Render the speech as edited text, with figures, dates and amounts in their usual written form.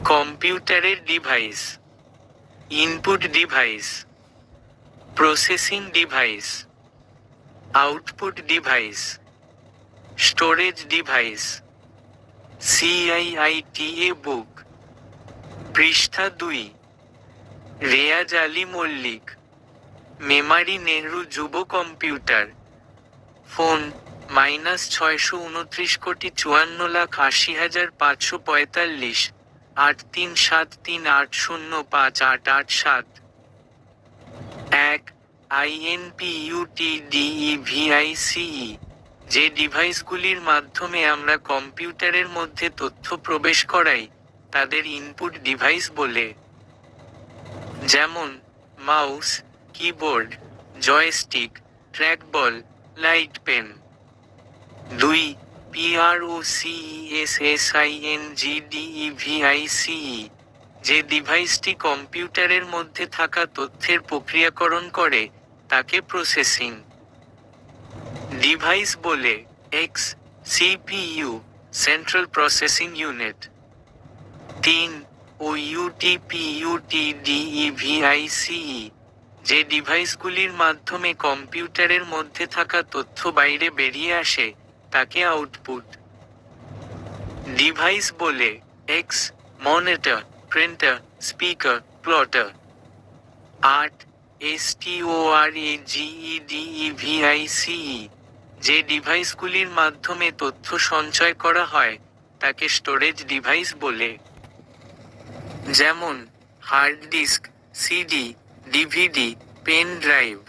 কম্পিউটারের device, input device, processing device, output device, storage device. CIITA বুক। পৃষ্ঠা 2। রেয়াজ আলী মল্লিক। মেমারি নেহরু যুব computer. Phone -629,54,80,545 8373805887। 1. INPUTDEVICE। যে ডিভাইসগুলির মাধ্যমে আমরা কম্পিউটারের মধ্যে তথ্য প্রবেশ করাই তাদের ইনপুট ডিভাইস বলে। যেমন mouse, keyboard, joystick, trackball, light pen. 2. PROCESSINGDEVICE। যে ডিভাইসটি কম্পিউটারের মধ্যে থাকা তথ্যের প্রক্রিয়াকরণ করে তাকে প্রসেসিং ডিভাইস বলে। X. CPU, central processing unit. 3. OUTPUTDEVICE। যে ডিভাইসগুলির মাধ্যমে কম্পিউটারের মধ্যে থাকা তথ্য বাইরে বেরিয়ে আসে তাকে আউটপুট ডিভাইস বলে। X. Monitor, printer, speaker, plotter. 8. STORAGEDEVICE। যে ডিভাইসগুলির মাধ্যমে তথ্য সঞ্চয় করা হয় তাকে স্টোরেজ ডিভাইস বলে। যেমন hard disk, CD, DVD, pen drive.